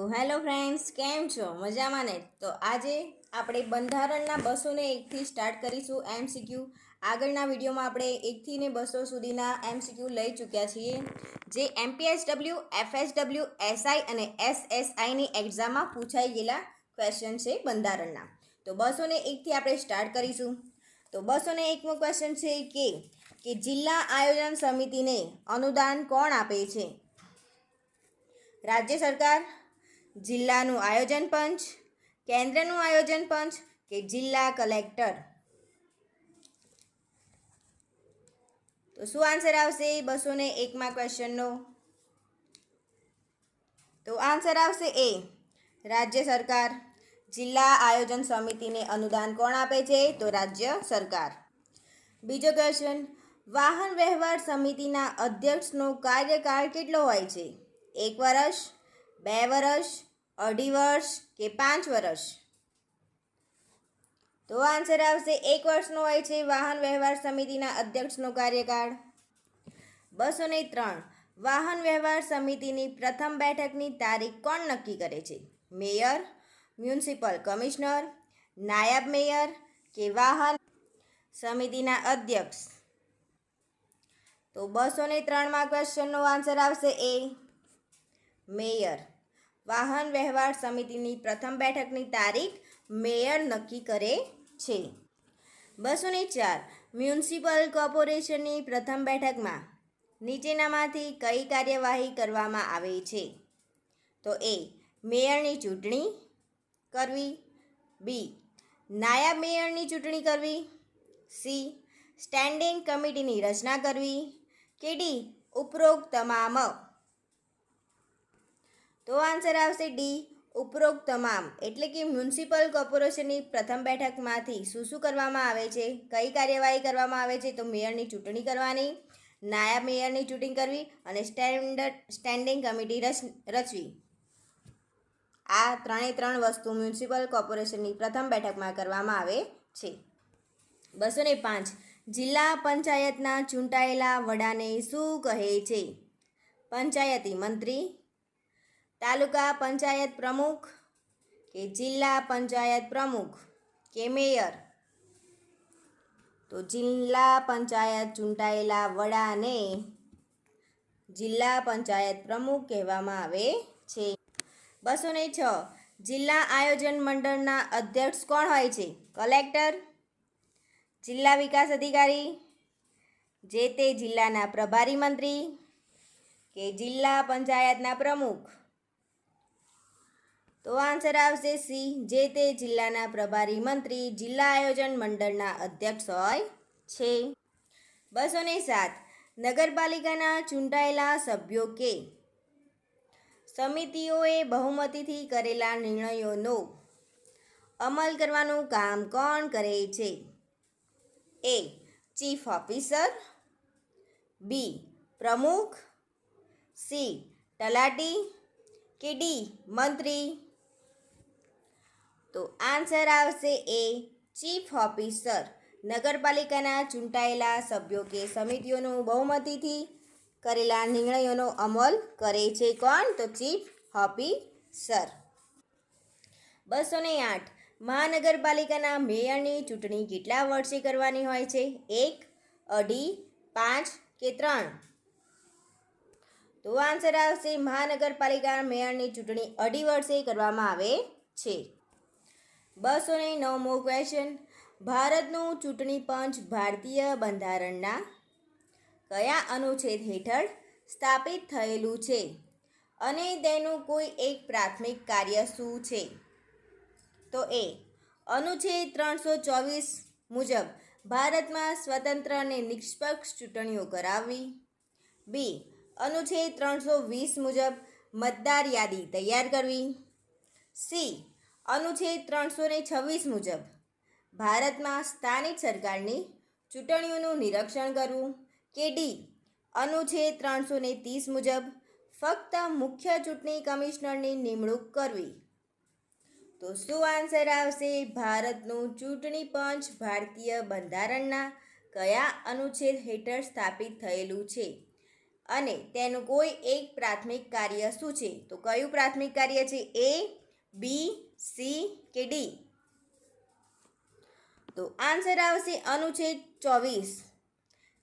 Hello friends, કેમ છો? મજામાં ને? તો આજે આપણે બંધારણના 201થી સ્ટાર્ટ કરીશું એમસીક્યુ. આગળના વિડીયોમાં આપણે 1થી ને 200 સુધીના એમસીક્યુ લઈ ચૂક્યા છીએ, જે એમપીએસડબલ્યુ, એફએસડબલ્યુ, એસઆઈ અને એસએસઆઈની એક્ઝામમાં પૂછાઈ ગયેલા ક્વેશ્ચન છે બંધારણના. તો 201થી આપણે સ્ટાર્ટ કરીશું. તો 201મો ક્વેશ્ચન છે કે જિલ્લા આયોજન સમિતિને અનુદાન કોણ આપે છે? રાજ્ય સરકાર, જિલ્લાનું આયોજન પંચ, કેન્દ્રનું આયોજન પંચ કે જિલ્લા કલેક્ટર? તો શું આન્સર આવશે 201માં ક્વેશ્ચનનો? તો આન્સર આવશે એ, રાજ્ય સરકાર. જિલ્લા આયોજન સમિતિને અનુદાન કોણ આપે છે? તો રાજ્ય સરકાર. બીજો ક્વેશ્ચન, વાહન વ્યવહાર સમિતિના અધ્યક્ષનો કાર્યકાળ કેટલો હોય છે? 1 વર્ષ, 2 વર્ષ, 2.5 વર્ષ કે 5 વર્ષ? તો આન્સર આવશે 1 વર્ષનો હોય છે વાહન વ્યવહાર સમિતિના અધ્યક્ષનો કાર્યકાળ. 203, વાહન વ્યવહાર સમિતિની પ્રથમ બેઠકની તારીખ કોણ નક્કી કરે છે? મેયર, મ્યુનિસિપલ કમિશનર, નાયબ મેયર કે વાહન સમિતિના અધ્યક્ષ? તો 203માં ક્વેશ્ચનનો આન્સર આવશે એ, મેયર. વાહન વ્યવહાર સમિતિની પ્રથમ બેઠકની તારીખ મેયર નક્કી કરે છે. 204, મ્યુનિસિપલ કોર્પોરેશનની પ્રથમ બેઠકમાં નીચેનામાંથી કઈ કાર્યવાહી કરવામાં આવે છે? તો એ, મેયરની ચૂંટણી કરવી, બી, નાયબ મેયરની ચૂંટણી કરવી, સી, સ્ટેન્ડિંગ કમિટીની રચના કરવી કે ડી, ઉપરોક્ત તમામ? તો આન્સર આવશે ડી, ઉપરોક્ત તમામ. એટલે કે મ્યુનિસિપલ કોર્પોરેશનની પ્રથમ બેઠકમાંથી શું કરવામાં આવે છે, કઈ કાર્યવાહી કરવામાં આવે છે? તો મેયરની ચૂંટણી કરવાની, નાયબ મેયરની ચૂંટણી કરવી અને સ્ટેન્ડિંગ કમિટી રચવી. આ 3 વસ્તુ મ્યુનિસિપલ કોર્પોરેશનની પ્રથમ બેઠકમાં કરવામાં આવે છે. 205, જિલ્લા પંચાયતના ચૂંટાયેલા વડાને શું કહે છે? પંચાયતી મંત્રી, તાલુકા પંચાયત પ્રમુખ કે જિલ્લા પંચાયત પ્રમુખ કે મેયર? તો જિલ્લા પંચાયત ચૂંટાયેલા વડાને જિલ્લા પંચાયત પ્રમુખ કહેવામાં આવે છે. 206, જિલ્લા આયોજન મંડળના અધ્યક્ષ કોણ હોય છે? કલેક્ટર, જિલ્લા વિકાસ અધિકારી, જે તે જિલ્લાના પ્રભારી મંત્રી કે જિલ્લા પંચાયતના પ્રમુખ? તો આન્સર આવશે સી, જે તે જિલ્લાના પ્રભારી મંત્રી જિલ્લા આયોજન મંડળના અધ્યક્ષ હોય છે. 207, નગરપાલિકાના ચૂંટાયેલા સભ્યો કે સમિતિઓએ બહુમતીથી કરેલા નિર્ણયોનો અમલ કરવાનું કામ કોણ કરે છે? એ, ચીફ ઓફિસર, બી, પ્રમુખ, સી, તલાટી કે ડી, મંત્રી? તો આન્સર આવશે એ, ચીફ ઓફિસર. નગરપાલિકાના ચૂંટાયેલા સભ્યો કે સમિતિઓનું બહુમતીથી કરેલા નિર્ણયોનો અમલ કરે છે. કોણ? તો ચીફ ઓફિસર. 208, મહાનગરપાલિકાના મેયરની ચૂંટણી કેટલા વર્ષે કરવાની હોય છે? 1, 2.5, 5 કે 3? તો આન્સર આવશે મહાનગરપાલિકા મેયરની ચૂંટણી 2.5 વર્ષે કરવામાં આવે છે. 209મો ક્વેશ્ચન, ભારતનું ચૂંટણી પંચ ભારતીય બંધારણના કયા અનુચ્છેદ હેઠળ સ્થાપિત થયેલું છે અને તેનું કોઈ એક પ્રાથમિક કાર્ય શું છે? તો એ, અનુચ્છેદ 324 મુજબ ભારતમાં સ્વતંત્ર અને નિષ્પક્ષ ચૂંટણીઓ કરાવવી, બી, અનુચ્છેદ 320 મુજબ મતદાર યાદી તૈયાર કરવી, સી, અનુચ્છેદ 326 મુજબ ભારતમાં સ્થાનિક સરકારની ચૂંટણીઓનું નિરીક્ષણ કરવું કે ડી, અનુચ્છેદ 330 મુજબ ફક્ત મુખ્ય ચૂંટણી કમિશનરની નિમણૂક કરવી? તો શું આન્સર આવશે? ભારતનું ચૂંટણી પંચ ભારતીય બંધારણના કયા અનુચ્છેદ હેઠળ સ્થાપિત થયેલું છે અને તેનું કોઈ એક પ્રાથમિક કાર્ય શું છે? તો કયું પ્રાથમિક કાર્ય છે? એ, બી, સી કે ડી? તો આન્સર આવશે અનુચ્છેદ 24.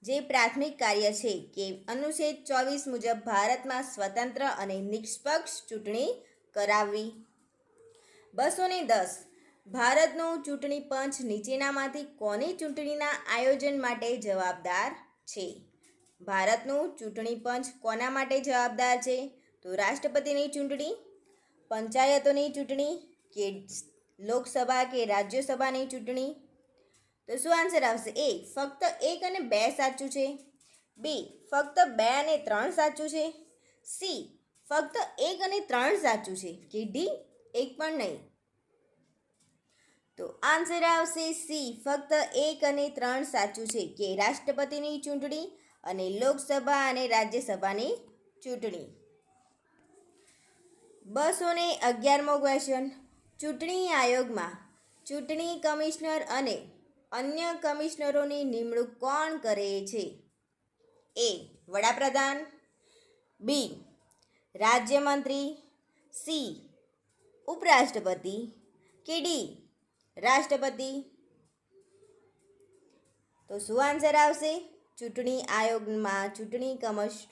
જે પ્રાથમિક કાર્ય છે કે અનુચ્છેદ 24 મુજબ ભારતમાં સ્વતંત્ર અને નિષ્પક્ષ ચૂંટણી કરાવવી. 210. ભારતનું ચૂંટણી પંચ નીચેનામાંથી કોની ચૂંટણીના આયોજન માટે જવાબદાર છે? ભારતનું ચૂંટણી પંચ કોના માટે જવાબદાર છે? તો રાષ્ટ્રપતિની ચૂંટણી, પંચાયતોની ચૂંટણી કે લોકસભા કે રાજ્યસભાની ચૂંટણી? તો શું આન્સર આવશે? એ ફક્ત 1 અને 2 સાચું છે. બી ફક્ત 2 અને 3 સાચું છે. સી ફક્ત 1 અને 3 સાચું છે કે ડી 1 પણ નહીં? તો આન્સર આવશે સી ફક્ત 1 અને 3 સાચું છે કે રાષ્ટ્રપતિની ચૂંટણી અને લોકસભા અને રાજ્યસભાની ચૂંટણી. 211મો ક્વેશ્ચન. ચૂંટણી આયોગમાં ચૂંટણી કમિશનર અને અન્ય કમિશનરોની નિમણૂક કોણ કરે છે? એ વડાપ્રધાન, બી રાજ્યમંત્રી, સી ઉપરાષ્ટ્રપતિ કે ડી રાષ્ટ્રપતિ? તો શું આન્સર આવશે? ચૂંટણી આયોગમાં ચૂંટણી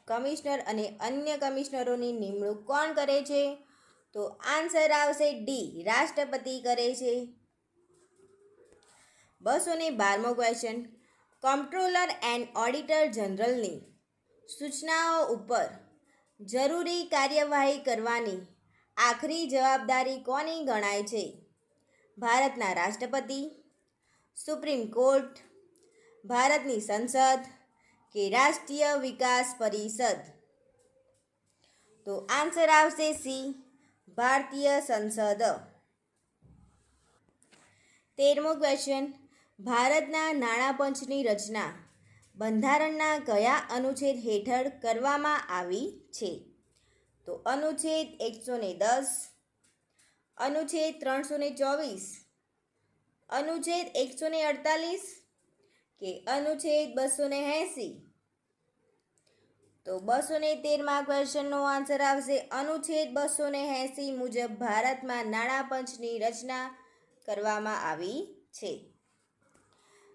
કમિશનર અને અન્ય કમિશનરોની નિમણૂક કોણ કરે છે? તો આન્સર આવશે ડી રાષ્ટ્રપતિ કરે છે. 212મો ક્વેશ્ચન. કમ્પ્ટ્રોલર એન્ડ ઓડિટર જનરલની સૂચનાઓ ઉપર જરૂરી કાર્યવાહી કરવાની આખરી જવાબદારી કોની ગણાય છે? ભારતના રાષ્ટ્રપતિ, સુપ્રીમ કોર્ટ, ભારતની સંસદ કે રાષ્ટ્રીય વિકાસ પરિષદ? તો આન્સર આવશે સી ભારતીય સંસદ. 13મો ક્વેશ્ચન. ભારતના નાણાં પંચની રચના બંધારણના કયા અનુચ્છેદ હેઠળ કરવામાં આવી છે? તો અનુચ્છેદ 110, અનુચ્છેદ 324, અનુચ્છેદ 148 કે અનુચ્છેદ 280? તો 213મા ક્વેશ્ચનનો આન્સર આવશે અનુચ્છેદ 280 મુજબ ભારતમાં નાણાં પંચની રચના કરવામાં આવી છે.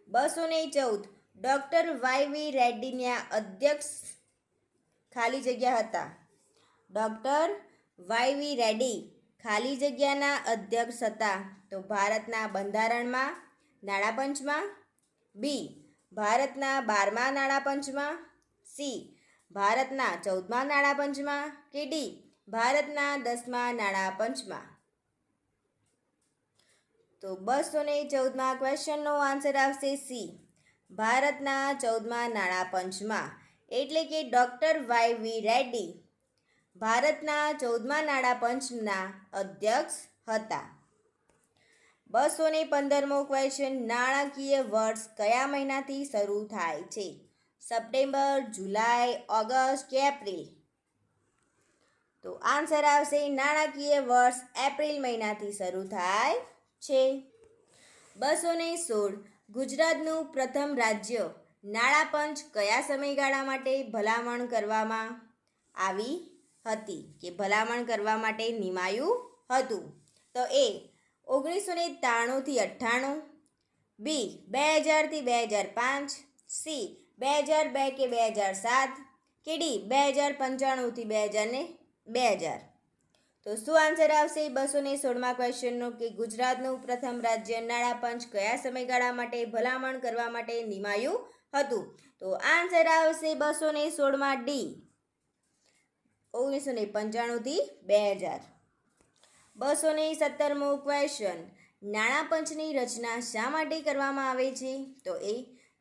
214. ડૉક્ટર વાય.વી. રેડ્ડીના અધ્યક્ષ ખાલી જગ્યા હતા. ડૉક્ટર વાય.વી. રેડ્ડી ખાલી જગ્યાના અધ્યક્ષ હતા. તો ભારતના બંધારણમાં નાણાં પંચમાં, બી ભારતના 12મા નાણાં પંચમાં, સી ભારતના 14મા નાણાં પંચમાં કે ડી ભારતના 10મા નાણાં પંચમાં? તો 214મા ક્વેશ્ચનનો આન્સર આવશે સી ભારતના 14મા નાણાં પંચમાં. એટલે કે ડૉક્ટર વાય.વી. રેડ્ડી ભારતના 14મા નાણાં પંચના અધ્યક્ષ હતા. 215મો ક્વેશ્ચન. નાણાકીય વર્ષ કયા મહિનાથી શરૂ થાય છે? સપ્ટેમ્બર, જુલાઈ, ઓગસ્ટ કે એપ્રિલ? તો આન્સર આવશે નાણાકીય વર્ષ એપ્રિલ મહિનાથી શરૂ થાય છે. 216. ગુજરાતનું પ્રથમ રાજ્ય નાણાં પંચ કયા સમયગાળા માટે ભલામણ કરવામાં આવી હતી કે ભલામણ કરવા માટે નિમાયું હતું? તો એ 1993 થી 98, બી 2000 થી 2005, સી 2002 કે 2007 કે ડી 2095 થી 2000? તો શું આન્સર આવશે 216મા ક્વેશ્ચનનો કે ગુજરાતનું પ્રથમ રાજ્ય નાણાં પંચ કયા સમયગાળા માટે ભલામણ કરવા માટે નિમાયું હતું? તો આન્સર આવશે 216માં ડી 1995 થી 2000. 217મો ક્વેશ્ચન. નાણાં પંચની રચના શા માટે કરવામાં આવે છે? તો એ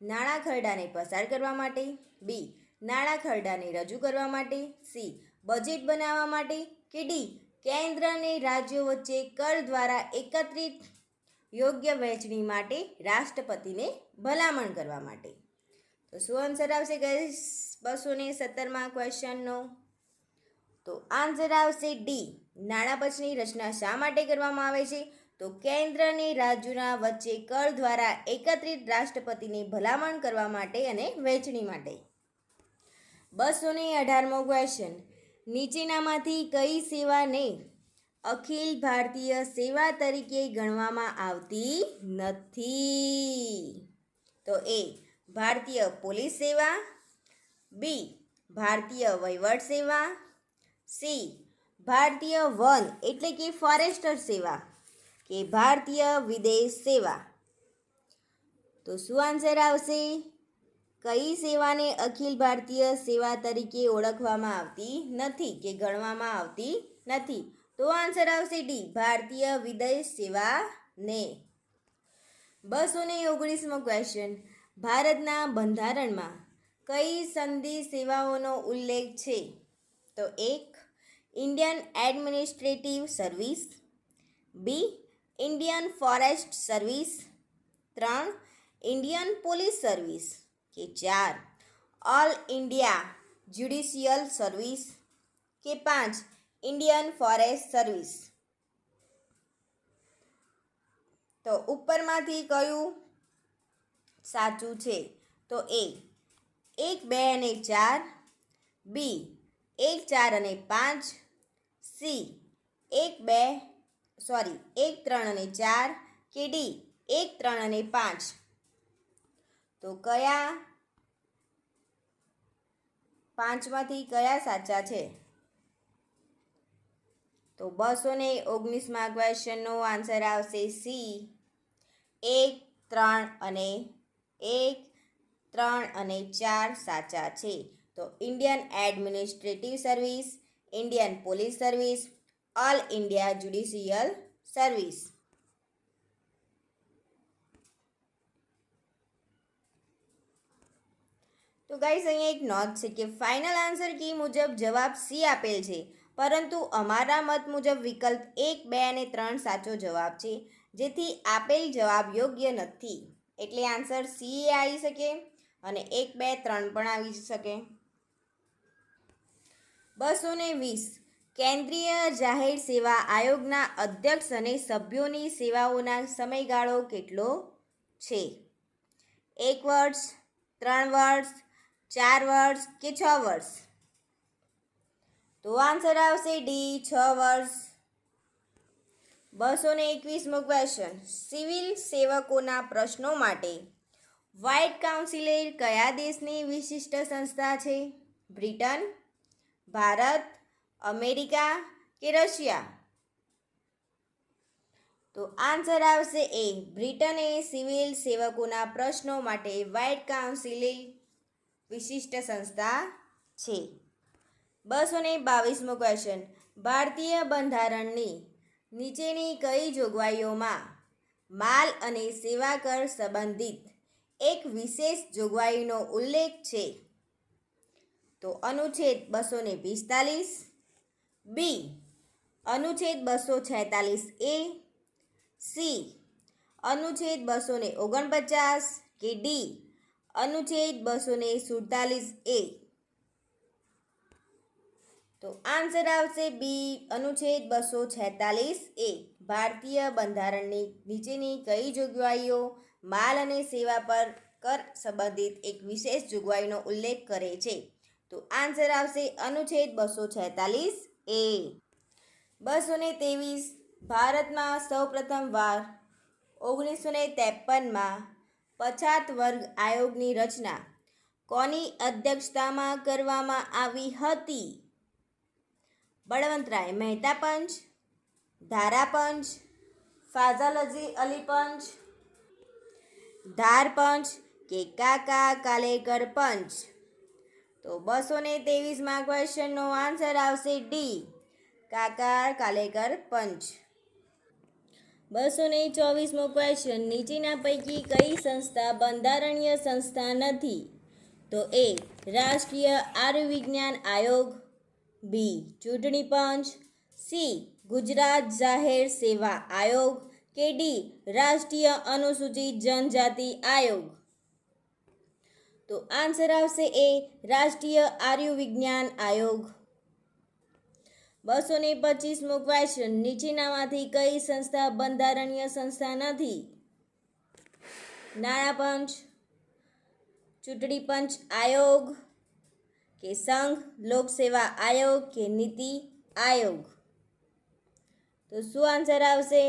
નાણાં ખરડાને પસાર કરવા માટે, બી નાણાં ખરડાને રજૂ કરવા માટે, સી બજેટ બનાવવા માટે કે ડી કેન્દ્ર અને રાજ્યો વચ્ચે કર દ્વારા એકત્રિત યોગ્ય વહેંચણી માટે રાષ્ટ્રપતિને ભલામણ કરવા માટે? તો શું આન્સર આવશે ગાઈસ 217મા ક્વેશ્ચનનો? તો આન્સર આવશે ડી નાણાં પંચની રચના શા માટે કરવામાં આવે છે? તો કેન્દ્ર અને રાજ્યોના વચ્ચે કર દ્વારા એકત્રિત રાષ્ટ્રપતિને ભલામણ કરવા માટે અને વહેંચણી માટે. 218મો ક્વેશ્ચન, નીચેનામાંથી કઈ સેવાને અખિલ ભારતીય સેવા તરીકે ગણવામાં આવતી નથી? તો એ ભારતીય પોલીસ સેવા, બી ભારતીય વહીવટ સેવા, સી ભારતીય વન એટલે કે ફોરેસ્ટર સેવા, કે ભારતીય વિદેશ સેવા. તો શું આન્સર આવશે? કઈ સેવાને અખિલ ભારતીય સેવા તરીકે ઓળખવામાં આવતી નથી કે ગણવામાં આવતી નથી? તો આન્સર આવશે ડી ભારતીય વિદેશ સેવાને. 219મો ક્વેશ્ચન, ભારતના બંધારણમાં કઈ સંધિ સેવાઓનો ઉલ્લેખ છે? તો એક Indian administrative service, B Indian forest service, 3 Indian police service, કે 4 ઓલ ઇન્ડિયા જ્યુડિશિયલ સર્વિસ, કે 5 ઇન્ડિયન ફોરેસ્ટ સર્વિસ. તો ઉપરમાંથી કયું સાચું છે? તો એ 1, 2 અને 4, બી 1, 4 અને 5, સી 1, 3 અને 4, કે ડી 1, 3 અને 5. તો કયા 5માંથી કયા સાચા છે? તો 219મા ક્વેશ્ચનનો આન્સર આવશે સી 1, 3 અને 4 સાચા છે. તો Indian administrative service, Indian police service, all India judicial service. તો ગાઈસ અહીંયા એક નોંધ છે કે ફાઇનલ આન્સર કી મુજબ જવાબ સી આપેલ છે, પરંતુ અમારા મત મુજબ વિકલ્પ 1, 2 અને 3 સાચો જવાબ છે, જેથી આપેલ જવાબ યોગ્ય નથી. એટલે આન્સર સી એ આવી શકે અને 1, 2, 3 પણ આવી શકે. 220 કેન્દ્રીય જાહેર સેવા આયોગના અધ્યક્ષ અને સભ્યોની સેવાઓના સમયગાળો કેટલો છે? 1 વર્ષ, 3 વર્ષ, 4 વર્ષ, કે 6 વર્ષ? તો આન્સર આવશે ડી 6 વર્ષ. 221મો ક્વેશ્ચન, સિવિલ સેવકોના પ્રશ્નો માટે વ્હાઇટ કાઉન્સિલે કયા દેશની વિશિષ્ટ સંસ્થા છે? બ્રિટન, ભારત, અમેરિકા, કે રશિયા? તો આન્સર આવશે એ બ્રિટન એ સિવિલ સેવકોના પ્રશ્નો માટે વ્હાઇટ કાઉન્સિલે વિશિષ્ટ સંસ્થા છે. 222મો ક્વેશ્ચન, ભારતીય બંધારણની નીચેની કઈ જોગવાઈઓમાં માલ અને સેવા કર સંબંધિત એક વિશેષ જોગવાઈનો ઉલ્લેખ છે? તો અનુચ્છેદ 245, બી અનુચ્છેદ 246A, સી અનુચ્છેદ 249, કે ડી અનુચ્છેદ 247A? તો આન્સર આવશે બી અનુચ્છેદ 246A. ભારતીય બંધારણની નીચેની કઈ જોગવાઈઓ માલ અને સેવા પર કર સંબંધિત એક વિશેષ જોગવાઈનો ઉલ્લેખ કરે છે? તો આન્સર આવશે અનુચ્છેદ 246A. 223 ભારતમાં સૌપ્રથમ વાર 1953માં પછાત વર્ગ આયોગની રચના કોની અધ્યક્ષતામાં કરવામાં આવી હતી? બળવંતરાય મહેતા પંચ, ધારા પંચ, ફાઝલ અલી પંચ, ધાર પંચ, કે કાકા કાલેકર પંચ? તો 223મા ક્વેશ્ચનનો આન્સર આવશે ડી કાકા કાલેકર પંચ. 224મો ક્વેશ્ચન, નીચેના પૈકી કઈ સંસ્થા બંધારણીય સંસ્થા નથી? તો એ રાષ્ટ્રીય આયુર્વિજ્ઞાન આયોગ, બી ચૂંટણી પંચ, સી ગુજરાત જાહેર સેવા આયોગ, કે ડી રાષ્ટ્રીય અનુસૂચિત જનજાતિ આયોગ? તો આન્સર આવશે એ રાષ્ટ્રીય આયુર્વિજ્ઞાન આયોગ. 225મો ક્વેશ્ચન, નીચેનામાંથી કઈ સંસ્થા બંધારણીય સંસ્થા નથી? નાણાં પંચ, ચૂંટણી પંચ આયોગ, કે સંઘ લોક સેવા આયોગ કે નીતિ આયોગ? તો શું આન્સર આવશે?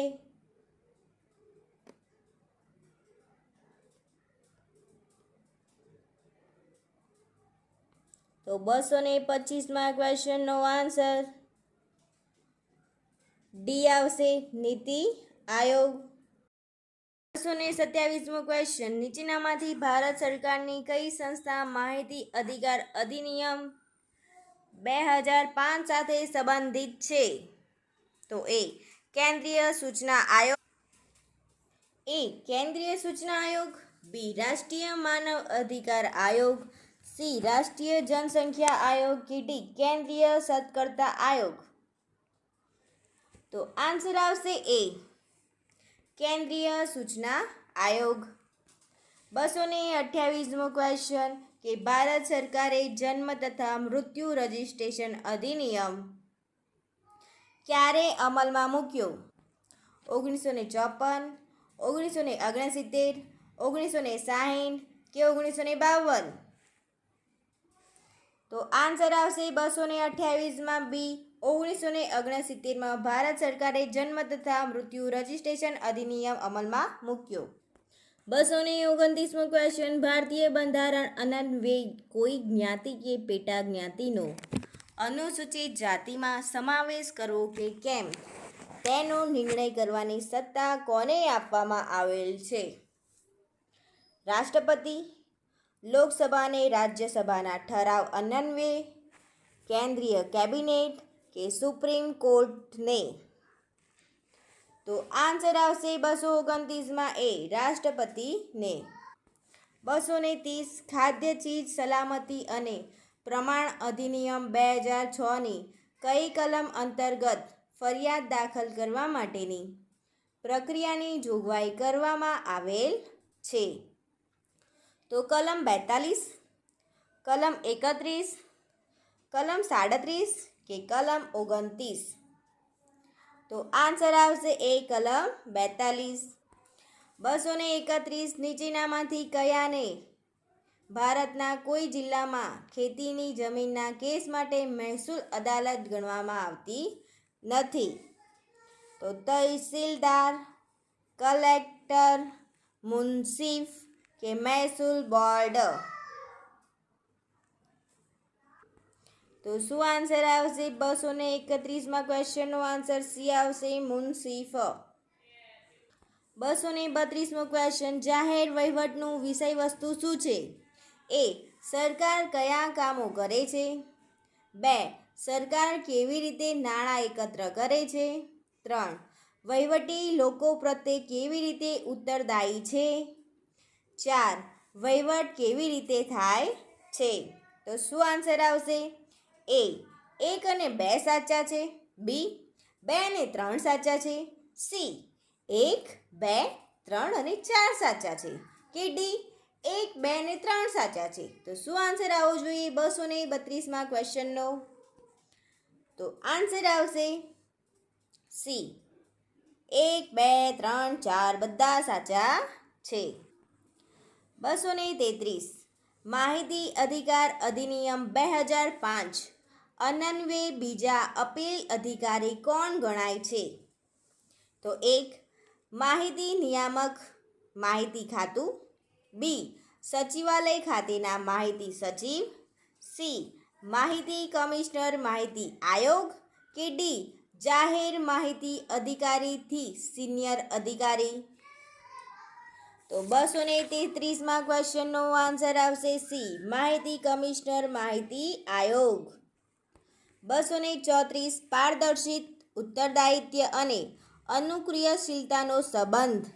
તો 225માં ક્વેશ્ચનનો આન્સર ડી આવશે, નીતિ આયોગ. 227મો ક્વેશ્ચન, નીચેનામાંથી ભારત સરકારની કઈ સંસ્થા માહિતી અધિકાર અધિનિયમ 2005 સાથે સંબંધિત છે? તો એ કેન્દ્રીય સૂચના આયોગ, કેન્દ્રીય સૂચના આયોગ, બી રાષ્ટ્રીય માનવ અધિકાર આયોગ, સી રાષ્ટ્રીય જનસંખ્યા આયોગ કે ડી કેન્દ્રીય સત્કર્તા આયોગ? તો આન્સર આવશે એ કેન્દ્રીય સૂચના આયોગ. 228મો ક્વેશ્ચન કે ભારત સરકારે જન્મ તથા મૃત્યુ રજિસ્ટ્રેશન અધિનિયમ ક્યારે અમલમાં મૂક્યો? 1954, 1969, 1960 કે 1952? તો આન્સર આવશે 228માં બી 1969માં ભારત સરકારે જન્મ તથા મૃત્યુ રજિસ્ટ્રેશન અધિનિયમ અમલમાં મૂક્યો. 229મો ક્વેશ્ચન, ભારતીય બંધારણ અન્વયે કોઈ જ્ઞાતિ કે પેટા જ્ઞાતિનો અનુસૂચિત જાતિમાં સમાવેશ કરવો કે કેમ તેનો નિર્ણય કરવાની સત્તા કોને આપવામાં આવેલ છે? રાષ્ટ્રપતિ, લોકસભા અને રાજ્યસભાના ઠરાવ અન્વયે, કેન્દ્રીય કેબિનેટ કે સુપ્રીમ કોર્ટને? તો આન્સર આવશે 229માં એ રાષ્ટ્રપતિને. 230 ખાદ્ય ચીજ સલામતી અને પ્રમાણ અધિનિયમ 2006ની કઈ કલમ અંતર્ગત ફરિયાદ દાખલ કરવા માટેની પ્રક્રિયાની જોગવાઈ કરવામાં આવેલ છે? તો કલમ 42, કલમ 31, કલમ 37 કે કલમ 29? તો આન્સર આવશે એ કલમ 42. 231 નીચેનામાંથી કયાને ભારતના કોઈ જિલ્લામાં ખેતીની જમીનના કેસ માટે મહેસૂલ અદાલત ગણવામાં આવતી નથી? તો તહસીલદાર, કલેક્ટર, મુન્સીફ કે મહેસૂલ બોર્ડ? તો શું આન્સર આવશે? 231માં ક્વેશ્ચનનો આન્સર સી આવશે, મુન્સીફ. 232મો ક્વેશ્ચન, જાહેર વહીવટનું વિષય વસ્તુ શું છે? એ સરકાર કયા કામો કરે છે? 2 સરકાર કેવી રીતે નાણાં એકત્ર કરે છે? 3 વહીવટી લોકો પ્રત્યે કેવી રીતે ઉત્તરદાયી છે? 4 વહીવટ કેવી રીતે થાય છે? તો શું આન્સર આવશે? એ 1 અને 2 સાચા છે, બી 2 અને 3 સાચા છે, સી 1, 2, 3 અને 4 સાચા છે, કે ડી 1, 2 અને 3 સાચા છે? તો શું આન્સર આવવો જોઈએ 232માં ક્વેશ્ચનનો? તો આન્સર આવશે સી 1, 2, 3, 4 બધા સાચા છે. 233 માહિતી અધિકાર અધિનિયમ 2005 અન્વયે બીજા અપીલ અધિકારી કોણ ગણાય છે? તો 1 માહિતી નિયામક, માહિતી ખાતું, બી સચિવાલય ખાતેના માહિતી સચિવ, સી માહિતી કમિશનર માહિતી આયોગ કે ડી જાહેર માહિતી અધિકારીથી સિનિયર અધિકારી? તો 233માં ક્વેશ્ચનનો આન્સર આવશે સી માહિતી કમિશનર માહિતી આયોગ. 234 પારદર્શિત ઉત્તરદાયિત્વ અને અનુક્રિયાશીલતાનો સંબંધ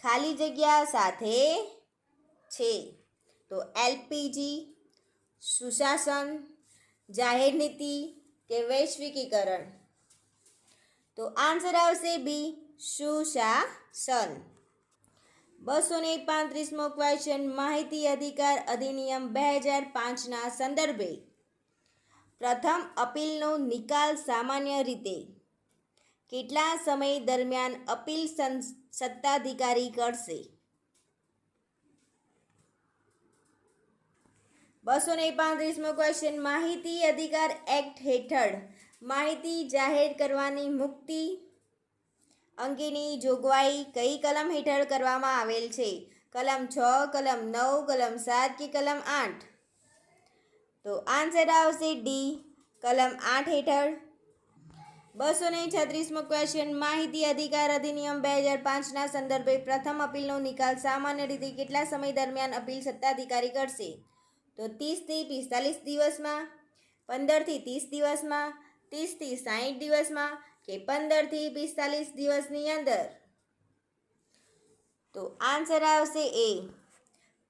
ખાલી જગ્યા સાથે છે? તો એલપીજી, સુશાસન, જાહેર નીતિ કે વૈશ્વિકીકરણ? તો આન્સર આવશે બી સુશાસન. 235મો ક્વેશ્ચન, માહિતી અધિકાર અધિનિયમ 2005ના સંદર્ભે પ્રથમ અપીલનો નિકાલ સામાન્ય રીતે કેટલા સમય દરમિયાન અપીલ સત્તાધિકારી કરશે? 235મો ક્વેશ્ચન, માહિતી અધિકાર એક્ટ હેઠળ માહિતી જાહેર કરવાની મુક્તિ અંગેની જોગવાઈ કઈ કલમ હેઠળ કરવામાં આવેલ છે? કલમ 6, કલમ 9, કલમ 7 કે કલમ 8? તો આન્સર આવશે ડી, કલમ 8 હેઠળ. 236મો ક્વેશ્ચન, માહિતી અધિકાર અધિનિયમ 2005ના સંદર્ભે પ્રથમ અપીલનો નિકાલ સામાન્ય રીતે કેટલા સમય દરમિયાન અપીલ સત્તાધિકારી કરશે? તો 30 થી 45 દિવસમાં, 15 થી 30 દિવસમાં, 30 થી 60 દિવસમાં કે 15 થી 45 દિવસની અંદર? તો આન્સર આવશે એ,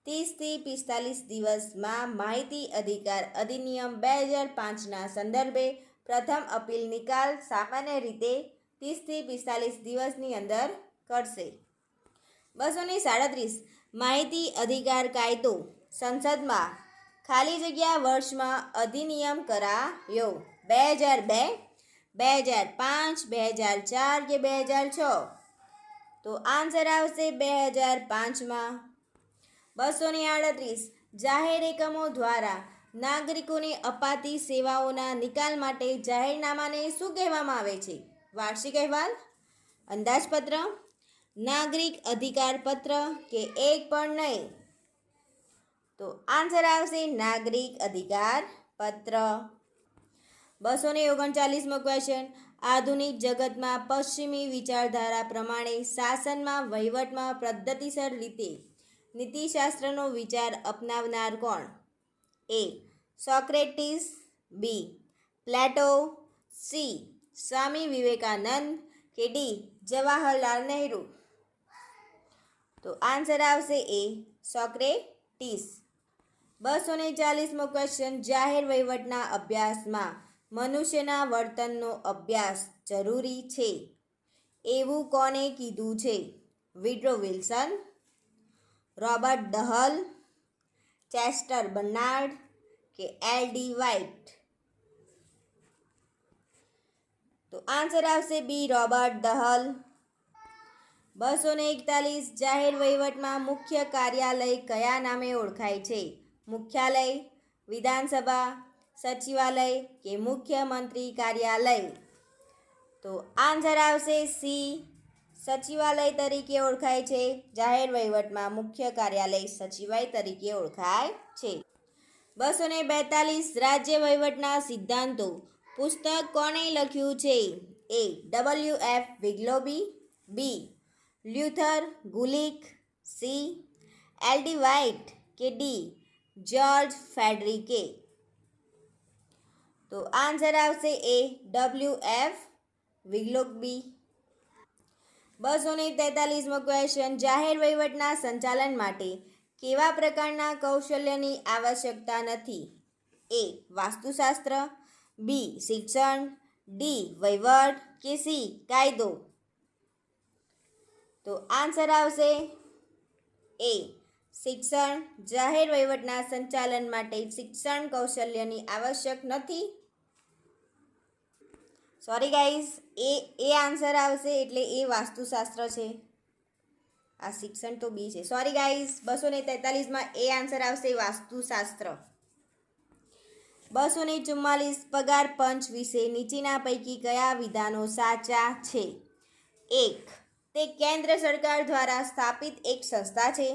30 થી 45 દિવસમાં માહિતી અધિકાર અધિનિયમ 2005ના સંદર્ભે પ્રથમ અપીલ નિકાલ સામાન્ય રીતે 30 થી 45 દિવસની અંદર કરશે. 237, માહિતી અધિકાર કાયદો સંસદમાં ખાલી જગ્યા વર્ષમાં અધિનિયમ કરાયો? 2002, 2005, 2004 કે 2006? તો આન્સર આવશે 2005માં. 238, જાહેર એકમો દ્વારા નાગરિકોને અપાતી સેવાઓના નિકાલ માટે જાહેરનામાને શું કહેવામાં આવે છે? વાર્ષિક અહેવાલ, અંદાજપત્ર, નાગરિક અધિકાર પત્ર કે એક પણ નહીં? તો આન્સર આવશે નાગરિક અધિકાર પત્ર. 239મો ક્વેશ્ચન, આધુનિક જગતમાં પશ્ચિમી વિચારધારા પ્રમાણે શાસનમાં વહીવટમાં પદ્ધતિસર રીતે નીતિશાસ્ત્રનો વિચાર અપનાવનાર કોણ? એ. સોક્રેટિસ, બી. પ્લેટો, સી. સ્વામી વિવેકાનંદ કે ડી. જવાહરલાલ નહેરુ? તો આન્સર આવશે એ, સોક્રેટિસ. 240મો ક્વેશ્ચન, જાહેર વહીવટના અભ્યાસમાં મનુષ્યના વર્તનનો અભ્યાસ જરૂરી છે એવું કોને કીધું છે? Woodrow Wilson, Robert Dahl, Chester Barnard કે એલ.ડી. વ્હાઇટ? તો આન્સર આવશે બી, રોબર્ટ ડહલ. 241, જાહેર વહીવટમાં મુખ્ય કાર્યાલય કયા નામે ઓળખાય છે? મુખ્યાલય, વિધાનસભા, સચિવાલય કે મુખ્યમંત્રી કાર્યાલય? તો આન્સર આવશે સી, સચિવાલય તરીકે ઓળખાય છે. જાહેર વહીવટમાં મુખ્ય કાર્યાલય સચિવાલય તરીકે ઓળખાય છે. 242, રાજ્ય વહીવટના સિદ્ધાંતો પુસ્તક કોણે લખ્યું છે? A. W F. Willoughby, B. Luther Gulick, C. L D. White કે ડી. જ્યોર્જ ફેડરિકે? તો આન્સર આવશે એ, ડબલ્યુ.એફ. વિગ્લોબી. 243મો ક્વેશ્ચન, જાહેર વહીવટના સંચાલન માટે કેવા પ્રકારના કૌશલ્યની આવશ્યકતા નથી? એ. વાસ્તુશાસ્ત્ર, બી. શિક્ષણ, ડી. વહીવટ કે સી. કાયદો? તો આન્સર આવશે એ, શિક્ષણ. જાહેર વહીવટના સંચાલન માટે શિક્ષણ કૌશલ્યની આવશ્યક નથી. સોરી ગાઈઝ, એ આન્સર આવશે, એટલે એ વાસ્તુશાસ્ત્ર છે. આ શિક્ષણ તો બી છે. સોરી ગાઈઝ, 243માં એ આન્સર આવશે વાસ્તુશાસ્ત્ર. 244, પગાર પંચ વિશે નીચેના પૈકી કયા વિધાનો સાચા છે? 1. તે કેન્દ્ર સરકાર દ્વારા સ્થાપિત એક સંસ્થા છે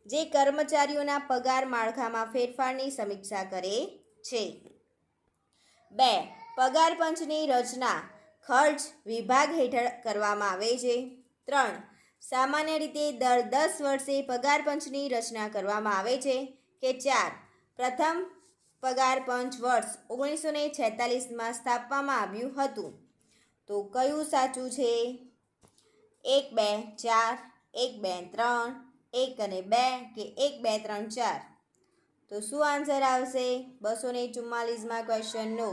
જે કર્મચારીઓના પગાર માળખામાં ફેરફારની સમીક્ષા કરે છે. 2. પગાર પંચની રચના ખર્ચ વિભાગ હેઠળ કરવામાં આવે છે. 3. સામાન્ય રીતે દર 10 વર્ષે પગાર પંચની રચના કરવામાં આવે છે. કે 4. પ્રથમ પગાર પંચ વર્ષ 1946માં સ્થાપવામાં આવ્યું હતું? તો કયું સાચું છે? 1, 2, 4, 1, 2, 3, 1 અને 2 કે 1, 2, 3, 4? તો શું આન્સર આવશે 244માં ક્વેશ્ચનનો?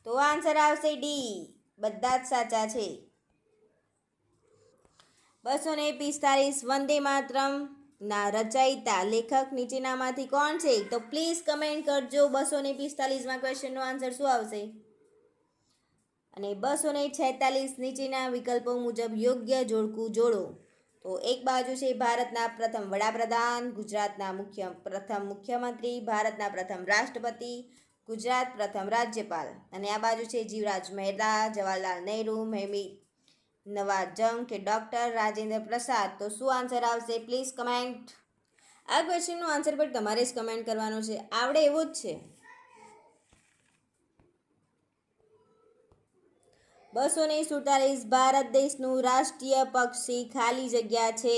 તો આન્સર આવશે ડી, બધા જ સાચા છે. 245, વંદે માતરમ ના રચયિતા લેખક નીચેનામાંથી કોણ છે? તો પ્લીઝ કમેન્ટ કરજો 245માં ક્વેશ્ચનનો આન્સર શું આવશે. અને 246 નીચેના વિકલ્પો મુજબ યોગ્ય જોડકું જોડો. તો એક બાજુ છે ભારતના પ્રથમ વડાપ્રધાન, ગુજરાતના પ્રથમ મુખ્યમંત્રી, ભારતના પ્રથમ રાષ્ટ્રપતિ, ગુજરાત પ્રથમ રાજ્યપાલ, અને આ બાજુ છે જીવરાજ મહેતા, જવાહરલાલ નહેરુ, મહેમિદ નવાઝ જંગ કે ડૉક્ટર રાજેન્દ્ર પ્રસાદ. તો શું આન્સર આવશે? Please comment. આ ક્વેશ્ચનનો આન્સર પણ તમારે જ કમેન્ટ કરવાનો છે, આવડે એવો જ છે. 247 ભારત દેશનું રાષ્ટ્રીય પક્ષી ખાલી જગ્યા છે.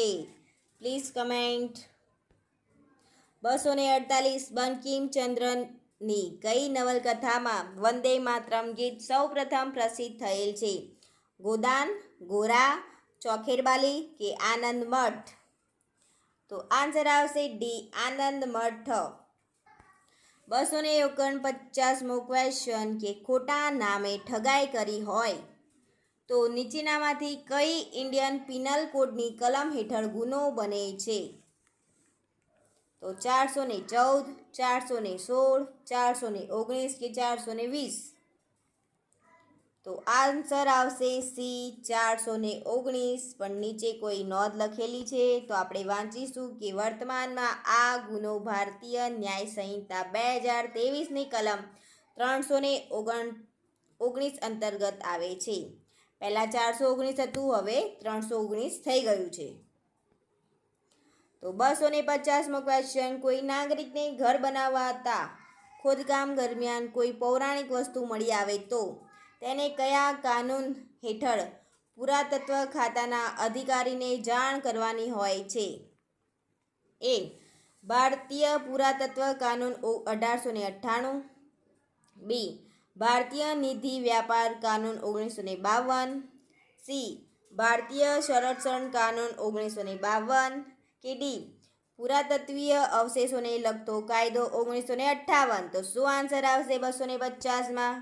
Please comment. 248 બંકિમચંદ્રની કઈ નવલકથામાં વંદે માતરમ ગીત સૌપ્રથમ પ્રસિદ્ધ થયેલ છે? ગોદાન, ગોરા, ચોખેરબાલી કે આનંદ મઠ? તો આન્સર આવશે ડી, આનંદ મઠ. 249મો ક્વેશ્ચન કે ખોટા નામે ઠગાઈ કરી હોય તો નીચેનામાંથી કઈ ઇન્ડિયન પિનલ કોડની કલમ હેઠળ ગુનો બને છે? તો 414, 416, 419 કે 420? તો આન્સર આવશે સી, 419. પણ નીચે કોઈ નોંધ લખેલી છે તો આપણે વાંચીશું કે વર્તમાનમાં આ ગુનો ભારતીય ન્યાય સંહિતા 2023ની કલમ 319 અંતર્ગત આવે છે. પહેલાં 419 હતું, હવે 319 થઈ ગયું છે. તો 250મો ક્વેશ્ચન કોઈ નાગરિકને ઘર બનાવતા ખોદકામ દરમિયાન કોઈ પૌરાણિક વસ્તુ મળી આવે તો તેને કયા કાનૂન હેઠળ પુરાતત્વ ખાતાના અધિકારીને જાણ કરવાની હોય છે? એ. ભારતીય પુરાતત્વ કાનૂન 1898, બી. ભારતીય નિધિ વ્યાપાર કાનૂન 1952, સી. ભારતીય સંરક્ષણ કાનૂન 1952 કે ડી. પુરાતત્વીય અવશેષોને લગતો કાયદો 1958. તો શું આન્સર આવશે 250માં?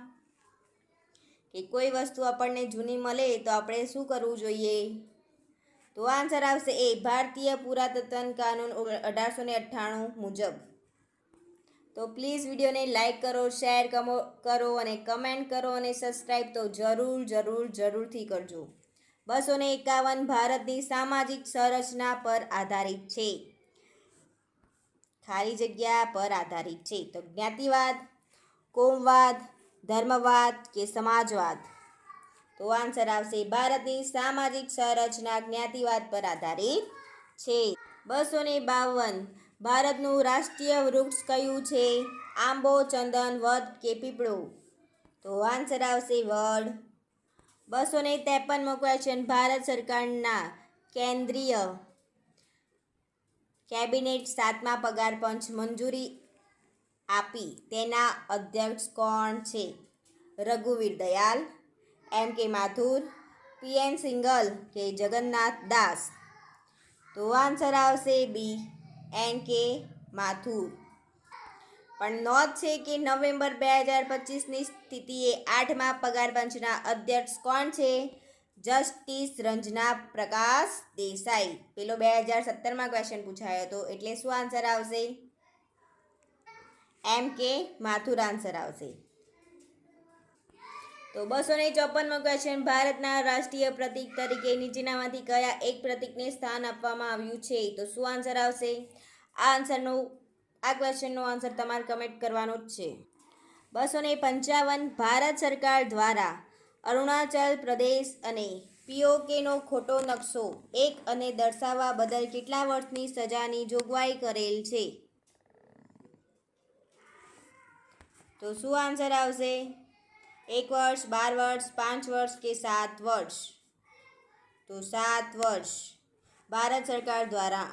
કે કોઈ વસ્તુ આપણને જૂની મળે તો આપણે શું કરવું જોઈએ? તો આન્સર આવશે એ, ભારતીય પુરાતત્વ કાનૂન 1898 મુજબ. તો પ્લીઝ વિડીયોને લાઇક કરો, શેર કરો અને કમેન્ટ કરો અને સબસ્ક્રાઈબ તો જરૂરથી કરજો. 251 ભારતની સામાજિક સંરચના પર આધારિત છે. ખાલી જગ્યા પર આધારિત છે. તો જ્ઞાતિવાદ, કોમવાદ, ધર્મવાદ કે સમાજવાદ? તો આન્સર આવશે ભારતની સામાજિક સંરચના જ્ઞાતિવાદ પર આધારિત છે. 252 ભારતનું રાષ્ટ્રીય વૃક્ષ કયું છે? આંબો, ચંદન, વડ કે પીપળો? તો આન્સર આવશે વડ. 253મો ક્વેશ્ચન ભારત સરકારના કેન્દ્રીય કેબિનેટ 7મા પગાર પંચ મંજૂરી આપી તેના અધ્યક્ષ કોણ છે? રઘુવીર દયાલ, એમ કે માથુર, પીએન સિંગલ કે જગન્નાથ દાસ? તો આન્સર આવશે બી, એન કે માથુર. પણ નોંધ છે કે નવેમ્બર 2025ની સ્થિતિએ 8મા પગાર પંચના અધ્યક્ષ કોણ છે? જસ્ટિસ રંजना પ્રકાશ દેસાઈ. પેલો 2017માં ક્વેશ્ચન પૂછાયો હતો, એટલે શું આન્સર આવશે? એમ કે માથુર આન્સર આવશે. તો 254મો ક્વેશ્ચન ભારતના રાષ્ટ્રીય પ્રતીક તરીકે નીચેનામાંથી કયા એક પ્રતીકને સ્થાન આપવામાં આવ્યું છે? તો શું આન્સર આવશે? આ ક્વેશ્ચનનો આન્સર તમારે કમેન્ટ કરવાનો જ છે. 255 ભારત સરકાર દ્વારા અરુણાચલ પ્રદેશ અને પીઓકેનો ખોટો નકશો એક અને દર્શાવવા બદલ કેટલા વર્ષની સજાની જોગવાઈ કરેલ છે? તો શું આન્સર આવશે? 1 વર્ષ, 12 વર્ષ, 5 વર્ષ કે 7 વર્ષ? તો 7 વર્ષ. ભારત સરકાર દ્વારા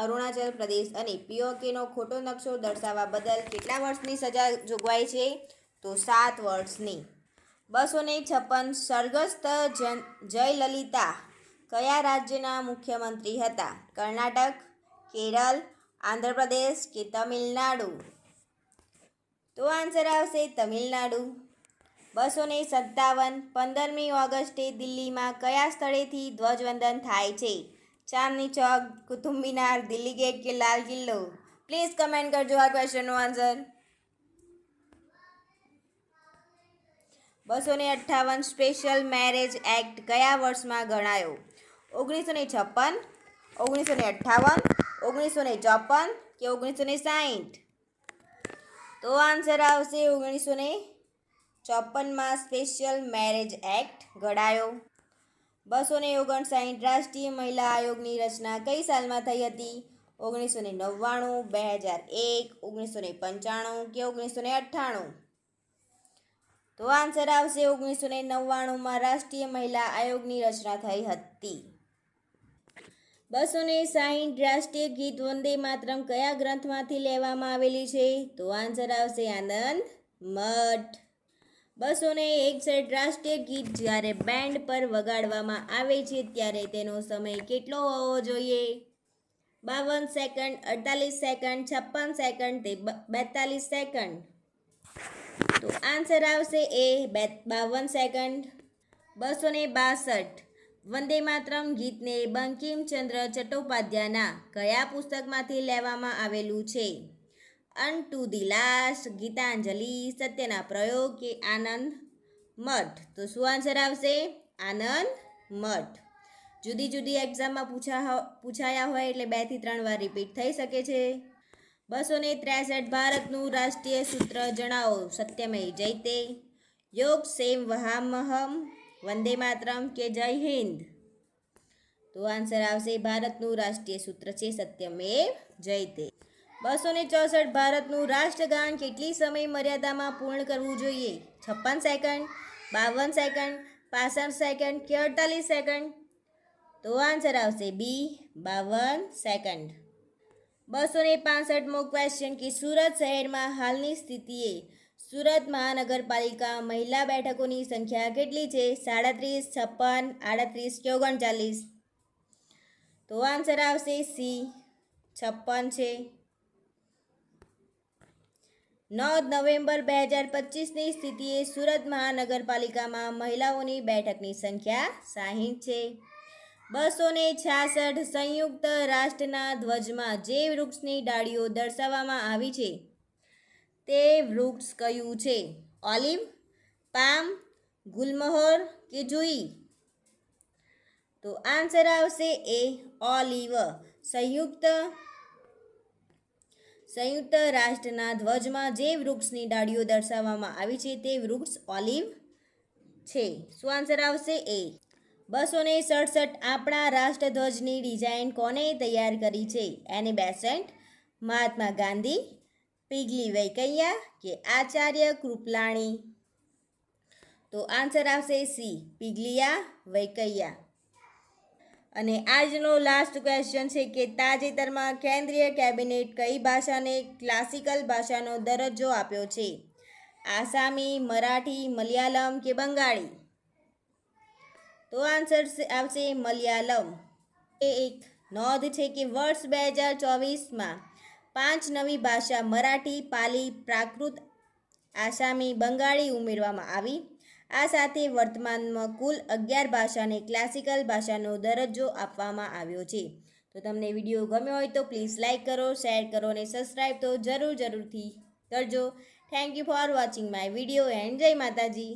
અરુણાચલ પ્રદેશ અને પીઓકેનો ખોટો નકશો દર્શાવવા બદલ કેટલા વર્ષની સજા જોગવાઈ છે? તો 7 વર્ષની. 256 સ્વર્ગસ્થ જયલલિતા કયા રાજ્યના મુખ્યમંત્રી હતા? કર્ણાટક, કેરળ, આંધ્રપ્રદેશ કે તમિલનાડુ? તો આન્સર આવશે તમિલનાડુ. 257 15મી ઓગસ્ટે દિલ્હીમાં કયા સ્થળેથી ધ્વજવંદન થાય છે? ચાંદની ચોક, કુતુબ મિનાર, દિલ્હી ગેટ કે લાલ કિલ્લો? પ્લીઝ કમેન્ટ કરજો આ ક્વેશ્ચનનો આન્સર. 258 સ્પેશિયલ મેરેજ એક્ટ કયા વર્ષમાં ગણાયો? 1956, 1958, 1954 કે 1960? તો આન્સર આવશે 1954માં સ્પેશિયલ મેરેજ એક્ટ ઘડાયો. 259 રાષ્ટ્રીય મહિલા આયોગની રચના કઈ સાલમાં થઈ હતી? 1999, 2001, 1995 કે 1998? તો આન્સર આવશે 1999માં રાષ્ટ્રીય મહિલા આયોગની રચના થઈ હતી. 260 રાષ્ટ્રીય ગીત વંદે માતરમ કયા ગ્રંથમાંથી લેવામાં આવેલી છે? તો આન્સર આવશે આનંદ મઠ. 261 રાષ્ટ્રીય ગીત જ્યારે બેન્ડ પર વગાડવામાં આવે છે ત્યારે તેનો સમય કેટલો હોવો જોઈએ? 52 સેકન્ડ, 48 સેકન્ડ, 56 સેકન્ડ તે 42 સેકન્ડ? તો આન્સર આવશે એ 52 સેકન્ડ. 262 વંદે માતરમ ગીતને બંકિમચંદ્ર ચટ્ટોપાધ્યાયના કયા પુસ્તકમાંથી લેવામાં આવેલું છે? અન ટુ ધી લાસ્ટ, ગીતાંજલિ, સત્યના પ્રયોગ કે આનંદ મઠ? તો શું આન્સર આવશે? આનંદ મઠ. જુદી જુદી એક્ઝામમાં પૂછાયા હોય એટલે 2 થી 3 વાર રિપીટ થઈ શકે છે. 263 ભારતનું રાષ્ટ્રીય સૂત્ર જણાવો. સત્યમેવ જયતે, યોગ સેવ વહામહમ, વંદે માતરમ કે જય હિન્દ? તો આન્સર આવશે ભારતનું રાષ્ટ્રીય સૂત્ર છે સત્યમેવ જયતે. 264 ભારતનું રાષ્ટ્રગાન કેટલી સમય મર્યાદામાં પૂર્ણ કરવું જોઈએ? 56 સેકન્ડ, 52 સેકન્ડ, 65 સેકન્ડ કે 48 સેકન્ડ? તો આન્સર આવશે બી 52 સેકન્ડ. 265મો ક્વેશ્ચન કે સુરત શહેરમાં હાલની સ્થિતિએ સુરત મહાનગરપાલિકા મહિલા બેઠકોની સંખ્યા કેટલી છે? 37, 56, 38 કે 39? તો આન્સર આવશે સી 56 છે. 9 નવેમ્બર 2025ની સ્થિતિએ સુરત મહાનગરપાલિકામાં મહિલાઓની બેઠકની સંખ્યા 60 છે. 266 સંયુક્ત રાષ્ટ્રના ધ્વજમાં જે વૃક્ષની ડાળીઓ દર્શાવવામાં આવી છે તે વૃક્ષ કયું છે? ઓલિવ, પામ, ગુલમહોર કે જુઈ? તો આન્સર આવશે એ ઓલિવ. સંયુક્ત રાષ્ટ્રના ધ્વજમાં જે વૃક્ષની ડાળીઓ દર્શાવવામાં આવી છે તે વૃક્ષ ઓલિવ છે. શું આન્સર આવશે એ? 267 આપણા રાષ્ટ્રધ્વજની ડિઝાઇન કોને તૈયાર કરી છે? એની બેસન્ટ, મહાત્મા ગાંધી, પિગલી વેંકૈયા કે આચાર્ય કૃપલાણી? તો આન્સર આવશે સી પિગલિયા વેંકૈયા. અને આજનો લાસ્ટ ક્વેશ્ચન છે કે તાજેતરમાં કેન્દ્રીય કેબિનેટ કઈ ભાષાને ક્લાસિકલ ભાષાનો દરજ્જો આપ્યો છે? આસામી, મરાઠી, મલયાલમ કે બંગાળી? તો આન્સર આવશે મલયાલમ. એ એક નોંધ છે કે વર્ષ 2024માં 5 નવી ભાષા મરાઠી, પાલી, પ્રાકૃત, આસામી, બંગાળી ઉમેરવામાં આવી. આ સાથે વર્તમાનમાં કુલ 11 ભાષાને ક્લાસિકલ ભાષાનો દરજ્જો આપવામાં આવ્યો છે. તો તમને વિડીયો ગમ્યો હોય તો પ્લીઝ લાઇક કરો, શેર કરો અને સબસ્ક્રાઈબ તો જરૂરથી કરજો. Thank you for watching my video and જય માતાજી.